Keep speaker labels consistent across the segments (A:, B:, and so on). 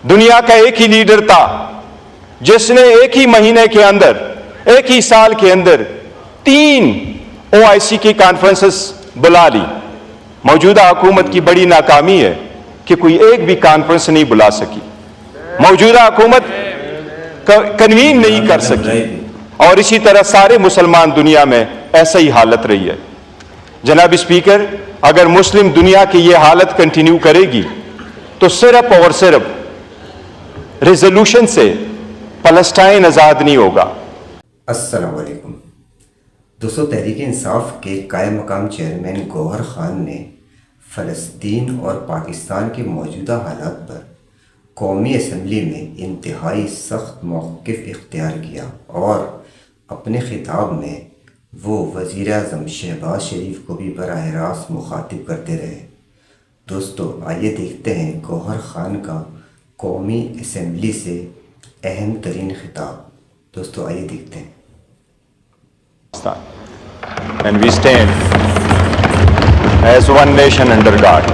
A: دنیا کا ایک ہی لیڈر تھا جس نے ایک ہی مہینے کے اندر، ایک ہی سال کے اندر 3 OIC کی کانفرنسز بلا لی۔ موجودہ حکومت کی بڑی ناکامی ہے کہ کوئی ایک بھی کانفرنس نہیں بلا سکی، موجودہ حکومت کنوین نہیں کر سکی، اور اسی طرح سارے مسلمان دنیا میں ایسا ہی حالت رہی ہے۔ جناب اسپیکر، اگر مسلم دنیا کی یہ حالت کنٹینیو کرے گی تو صرف اور صرف ریزولوشن سے فلسطین آزاد نہیں ہوگا۔
B: السلام علیکم دوستو، تحریک انصاف کے قائم مقام چیئرمین گوہر خان نے فلسطین اور پاکستان کے موجودہ حالات پر قومی اسمبلی میں انتہائی سخت موقف اختیار کیا، اور اپنے خطاب میں وہ وزیر اعظم شہباز شریف کو بھی براہ راست مخاطب کرتے رہے۔ دوستو آئیے دیکھتے ہیں گوہر خان کا قومی اسمبلی سے اہم ترین خطاب۔ دوستو آئیے دیکھتے ہیں۔
A: And we stand as one nation under God۔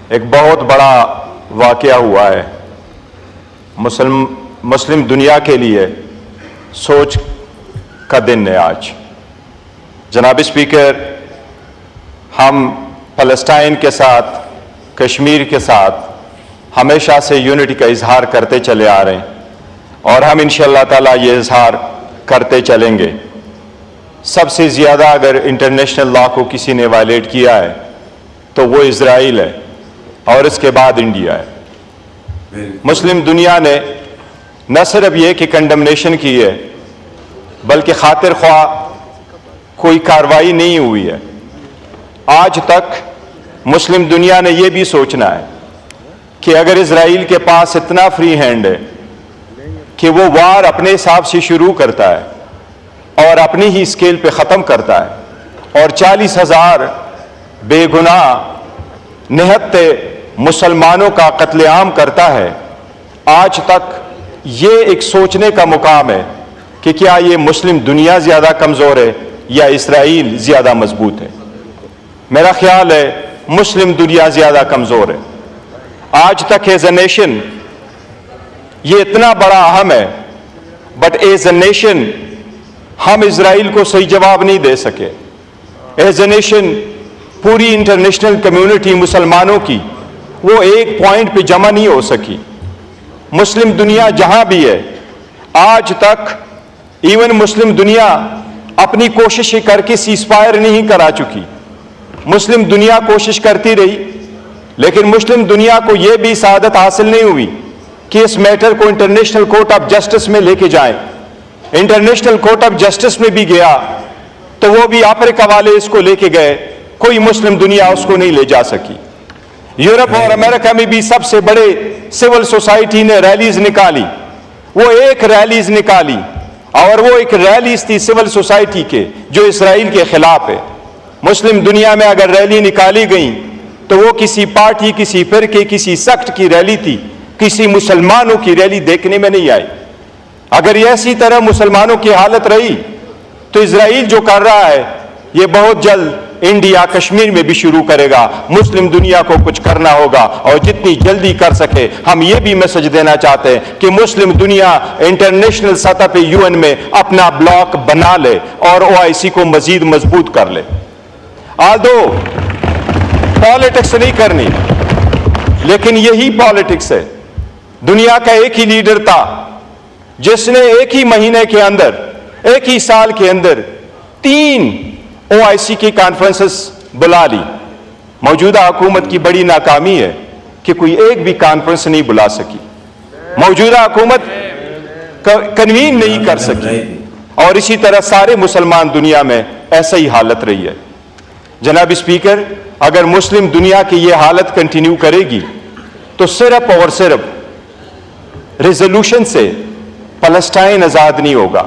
A: ایک بہت بڑا واقعہ ہوا ہے مسلم دنیا کے لیے، سوچ کا دن ہے آج۔ جناب اسپیکر، ہم فلسطین کے ساتھ، کشمیر کے ساتھ ہمیشہ سے یونٹی کا اظہار کرتے چلے آ رہے ہیں، اور ہم انشاءاللہ تعالیٰ یہ اظہار کرتے چلیں گے۔ سب سے زیادہ اگر انٹرنیشنل لا کو کسی نے وائلیٹ کیا ہے تو وہ اسرائیل ہے، اور اس کے بعد انڈیا ہے۔ مسلم دنیا نے نہ صرف یہ کہ کنڈمنیشن کی ہے، بلکہ خاطر خواہ کوئی کارروائی نہیں ہوئی ہے۔ آج تک مسلم دنیا نے یہ بھی سوچنا ہے کہ اگر اسرائیل کے پاس اتنا فری ہینڈ ہے کہ وہ وار اپنے حساب سے شروع کرتا ہے اور اپنی ہی اسکیل پہ ختم کرتا ہے، اور 40,000 بے گناہ نہتے مسلمانوں کا قتل عام کرتا ہے، آج تک یہ ایک سوچنے کا مقام ہے کہ کیا یہ مسلم دنیا زیادہ کمزور ہے یا اسرائیل زیادہ مضبوط ہے؟ میرا خیال ہے مسلم دنیا زیادہ کمزور ہے۔ آج تک ایز اے نیشن یہ اتنا بڑا اہم ہے، بٹ ایز اے نیشن ہم اسرائیل کو صحیح جواب نہیں دے سکے۔ ایز اے نیشن پوری انٹرنیشنل کمیونٹی مسلمانوں کی وہ ایک پوائنٹ پہ جمع نہیں ہو سکی۔ مسلم دنیا جہاں بھی ہے آج تک، ایون مسلم دنیا اپنی کوششیں کر کے سیز فائر نہیں کرا چکی۔ مسلم دنیا کوشش کرتی رہی، لیکن مسلم دنیا کو یہ بھی سعادت حاصل نہیں ہوئی کہ اس میٹر کو انٹرنیشنل کورٹ آف جسٹس میں لے کے جائیں۔ انٹرنیشنل کورٹ آف جسٹس میں بھی گیا تو وہ بھی افریقہ والے اس کو لے کے گئے، کوئی مسلم دنیا اس کو نہیں لے جا سکی۔ یورپ اور امریکہ میں بھی سب سے بڑے سول سوسائٹی نے ریلیز نکالی، وہ ایک ریلیز نکالی، اور وہ ایک ریلیز تھی سول سوسائٹی کے جو اسرائیل کے خلاف ہے۔ مسلم دنیا میں اگر ریلی نکالی گئی تو وہ کسی پارٹی، کسی فرقے، کسی سیکٹ کی ریلی تھی، کسی مسلمانوں کی ریلی دیکھنے میں نہیں آئی۔ اگر یہ اسی طرح مسلمانوں کی حالت رہی تو اسرائیل جو کر رہا ہے یہ بہت جلد انڈیا کشمیر میں بھی شروع کرے گا۔ مسلم دنیا کو کچھ کرنا ہوگا، اور جتنی جلدی کر سکے۔ ہم یہ بھی میسج دینا چاہتے ہیں کہ مسلم دنیا انٹرنیشنل سطح پہ UN میں اپنا بلاک بنا لے اور OIC کو مزید مضبوط کر لے۔ آلدو پالیٹکس نہیں کرنی، لیکن یہی پالیٹکس ہے۔ دنیا کا ایک ہی لیڈر تھا جس نے ایک ہی مہینے کے اندر، ایک ہی سال کے اندر 3 OIC کی کانفرنسز بلا لی۔ موجودہ حکومت کی بڑی ناکامی ہے کہ کوئی ایک بھی کانفرنس نہیں بلا سکی، موجودہ حکومت کنوین نہیں کر سکی، اور اسی طرح سارے مسلمان دنیا میں ایسا ہی حالت رہی ہے۔ جناب اسپیکر، اگر مسلم دنیا کی یہ حالت کنٹینیو کرے گی تو صرف اور صرف ریزولوشن سے فلسطین آزاد نہیں ہوگا۔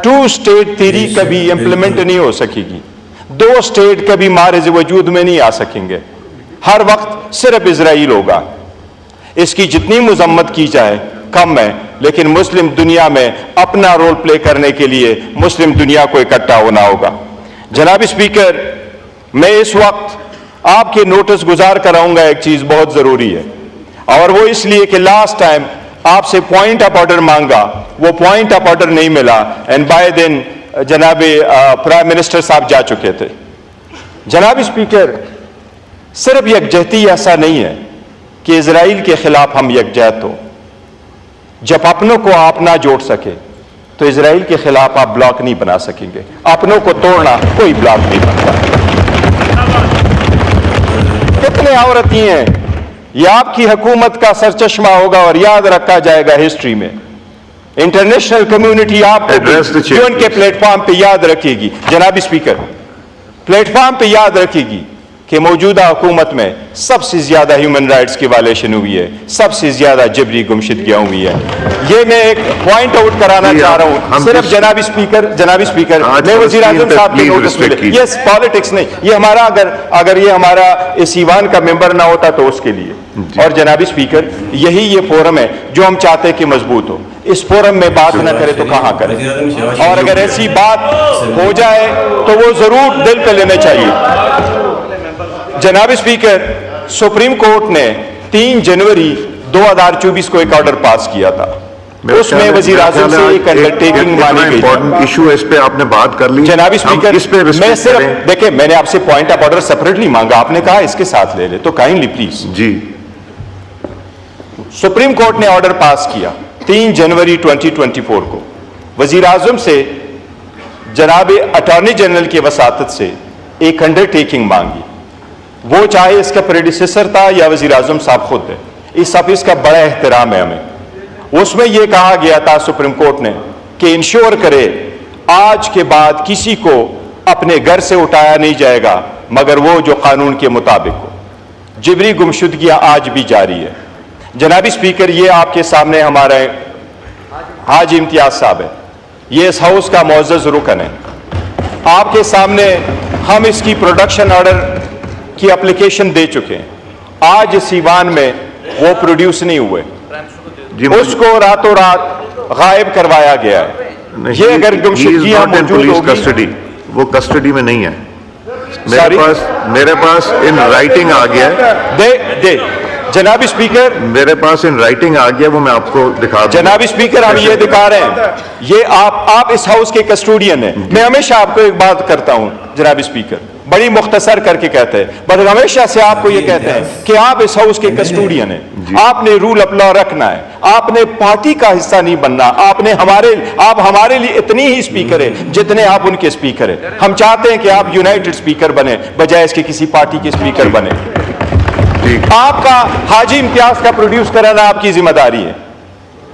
A: 2 اسٹیٹ تھیوری کبھی امپلیمنٹ نہیں ہو سکے گی، 2 اسٹیٹ کبھی مارز وجود میں نہیں آ سکیں گے، ہر وقت صرف اسرائیل ہوگا۔ اس کی جتنی مذمت کی جائے کم ہے، لیکن مسلم دنیا میں اپنا رول پلے کرنے کے لیے مسلم دنیا کو اکٹھا ہونا ہوگا۔ جناب اسپیکر، میں اس وقت آپ کے نوٹس گزار کراؤں گا، ایک چیز بہت ضروری ہے۔ اور وہ اس لیے کہ لاسٹ ٹائم آپ سے پوائنٹ آف آرڈر مانگا, وہ پوائنٹ آف آرڈر نہیں ملا, اینڈ بائی دین جناب پرائم منسٹر صاحب جا چکے تھے. جناب اسپیکر, صرف یکجہتی ایسا نہیں ہے کہ اسرائیل کے خلاف ہم یکجہت ہو. جب اپنوں کو آپ نہ جوڑ سکے تو اسرائیل کے خلاف آپ بلاک نہیں بنا سکیں گے. اپنوں کو توڑنا کوئی بلاک نہیں بنتا. کتنے عورتیں ہیں, یہ آپ کی حکومت کا سرچشمہ ہوگا اور یاد رکھا جائے گا ہسٹری میں. انٹرنیشنل کمیونٹی آپ کو یون کے پلیٹ فارم پہ یاد رکھے گی. جناب اسپیکر, پلیٹ فارم پہ یاد رکھے گی کہ موجودہ حکومت میں سب سے زیادہ ہیومن رائٹس کی وائلیشن ہوئی ہے, سب سے زیادہ جبری گمشدگیاں ہوئی ہیں. یہ میں ایک پوائنٹ آؤٹ کرانا چاہ رہا ہوں صرف. جناب اسپیکر میں وزیر اعظم صاحب کے نوٹس میں, یہ پالیٹکس نہیں, یہ ہمارا اگر یہ ہمارا اس ایوان کا ممبر نہ ہوتا تو اس کے لیے. اور جناب اسپیکر, یہی یہ فورم ہے جو ہم چاہتے ہیں کہ مضبوط ہو. اس فورم میں بات نہ کرے تو کہاں کرے, اور اگر ایسی بات ہو جائے تو وہ ضرور دل پہ لینے چاہیے. جناب اسپیکر, سپریم کورٹ نے 3 جنوری 2024 کو ایک آرڈر پاس کیا تھا. اس میں وزیر اعظم سے ایک انڈرٹیکنگ مانی گئی.
C: ایشو اس پہ آپ نے بات کر لی.
A: جناب اسپیکر, میں صرف دیکھیں, میں نے آپ سے پوائنٹ آف آرڈر سپریٹلی مانگا, آپ نے کہا اس کے ساتھ لے لے, تو کائنڈلی پلیز.
C: جی,
A: سپریم کورٹ نے آرڈر پاس کیا 3 جنوری 2024 کو. وزیر اعظم سے جناب اٹارنی جنرل کی وساطت سے ایک انڈرٹیکنگ مانگی. وہ چاہے اس کا پریڈیسیسر تھا یا وزیر اعظم صاحب خود ہے, اس آفس کا بڑا احترام ہے ہمیں. اس میں یہ کہا گیا تھا سپریم کورٹ نے کہ انشور کرے آج کے بعد کسی کو اپنے گھر سے اٹھایا نہیں جائے گا مگر وہ جو قانون کے مطابق ہو. جبری گمشدگیاں آج بھی جاری ہے. جناب اسپیکر, یہ آپ کے سامنے ہمارے حاجی امتیاز صاحب ہے, یہ اس ہاؤس کا معزز رکن ہے. آپ کے سامنے ہم اس کی پروڈکشن آرڈر کی اپلیکیشن دے چکے ہیں. آج اس ایوان میں وہ پروڈیوس نہیں ہوئے, اس کو راتوں رات غائب کروایا گیا ہے. یہ اگر گمشدگیاں موجود ہوگی,
C: وہ کسٹڈی میں نہیں ہے. میرے پاس ان رائٹنگ آ گیا ہے.
A: جناب اسپیکر,
C: میرے پاس ان رائٹنگ آ گیا, وہ میں آپ کو دکھا دوں.
A: جناب اسپیکر, ہم یہ دکھا رہے ہیں, یہ آپ اس ہاؤس کے کسٹوڈین ہیں. میں ہمیشہ آپ کو ایک بات کرتا ہوں جناب اسپیکر, بڑی مختصر کر کے کہتے ہیں, بس ہمیشہ سے آپ کو یہ کہتے ہیں کہ آپ اس ہاؤس کے کسٹوڈین ہیں. آپ نے رول آف لا رکھنا ہے, آپ نے پارٹی کا حصہ نہیں بننا. آپ ہمارے لیے اتنی ہی اسپیکر ہیں جتنے آپ ان کے اسپیکر ہیں. ہم چاہتے ہیں کہ آپ یونائٹڈ اسپیکر بنے بجائے اس کے کسی پارٹی کے اسپیکر بنے. آپ کا حاجی امتیاز کا پروڈیوس کرانا آپ کی ذمہ داری ہے.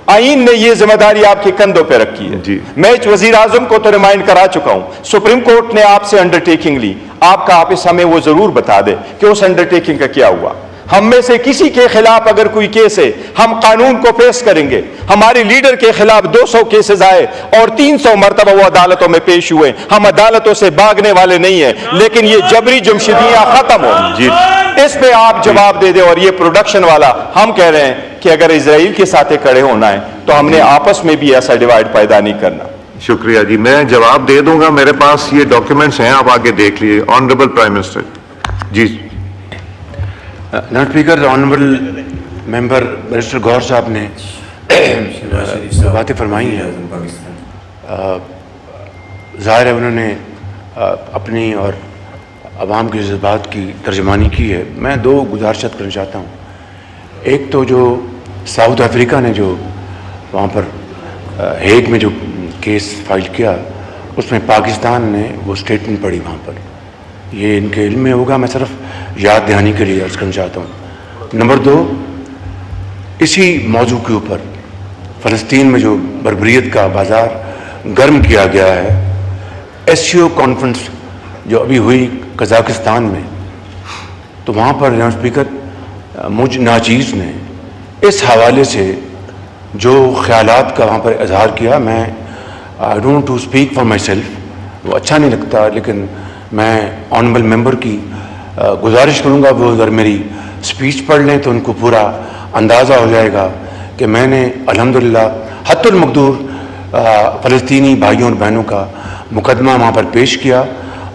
A: آئین نے یہ ذمہ داری آپ کے کندھوں پہ رکھی ہے. میں وزیر اعظم کو تو ریمائنڈ کرا چکا ہوں. سپریم کورٹ نے آپ سے انڈرٹیکنگ لی, آپ کا آفس ہمیں وہ ضرور بتا دے کہ اس انڈرٹیکنگ کا کیا ہوا. ہم میں سے کسی کے خلاف اگر کوئی کیس ہے, ہم قانون کو فیس کریں گے. ہمارے لیڈر کے خلاف 200 کیسز آئے اور 300 مرتبہ وہ عدالتوں میں پیش ہوئے. ہم عدالتوں سے بھاگنے والے نہیں ہیں, لیکن یہ جبری جمشیدیاں ختم ہو, اس پہ آپ جواب دے دیں. اور یہ پروڈکشن والا, ہم کہہ رہے ہیں کہ اگر اسرائیل کے ساتھ کھڑے ہونا ہے تو ہم نے آپس میں بھی ایسا ڈیوائڈ پیدا نہیں کرنا.
C: شکریہ جی, میں جواب دے دوں گا. میرے پاس یہ ڈاکیومنٹس ہیں, آپ آگے دیکھ لیجیے. Honourable prime minister. جی
D: جناب speaker, honourable member barrister Gohar صاحب نے باتیں فرمائی ہیں. ظاہر ہے انہوں نے اپنی اور عوام کے جذبات کی ترجمانی کی ہے. میں 2 گزارشات کرنا چاہتا ہوں. ایک تو جو ساؤتھ افریقہ نے جو وہاں پر ہیگ میں جو کیس فائل کیا, اس میں پاکستان نے وہ اسٹیٹمنٹ پڑھی وہاں پر. یہ ان کے علم میں ہوگا, میں صرف یاد دہانی کے لیے عرض کرنا چاہتا ہوں. نمبر 2, اسی موضوع کے اوپر فلسطین میں جو بربریت کا بازار گرم کیا گیا ہے, SCO کانفرنس جو ابھی ہوئی قزاقستان میں, تو وہاں پر جناب اسپیکر مجھ ناچیز نے اس حوالے سے جو خیالات کا وہاں پر اظہار کیا, میں I don't to speak for myself, وہ اچھا نہیں لگتا, لیکن میں آنریبل ممبر کی گزارش کروں گا وہ اگر میری اسپیچ پڑھ لیں تو ان کو پورا اندازہ ہو جائے گا کہ میں نے الحمدللہ حتی المقدور فلسطینی بھائیوں اور بہنوں کا مقدمہ وہاں پر پیش کیا,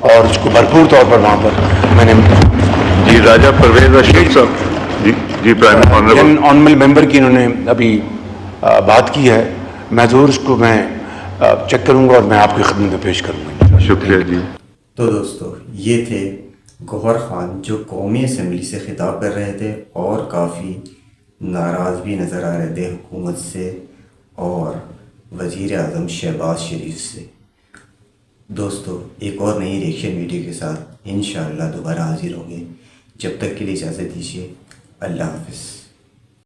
D: اور اس کو بھرپور طور پر وہاں پر میں نے.
C: جی راجہ پرویز رشید صاحب. جی جی پرائم
D: جن آنریبل ممبر کی انہوں نے ابھی بات کی ہے، میں ضرور اس کو میں چیک کروں گا اور میں آپ کی خدمت میں پیش کروں گا.
C: شکریہ جی.
B: تو دوستو یہ تھے گوہر خان جو قومی اسمبلی سے خطاب کر رہے تھے اور کافی ناراض بھی نظر آ رہے تھے حکومت سے اور وزیر اعظم شہباز شریف سے. دوستو ایک اور نئی ریئیکشن ویڈیو کے ساتھ انشاءاللہ دوبارہ حاضر ہوں گے. جب تک کے لیے اجازت دیجیے. اللہ حافظ.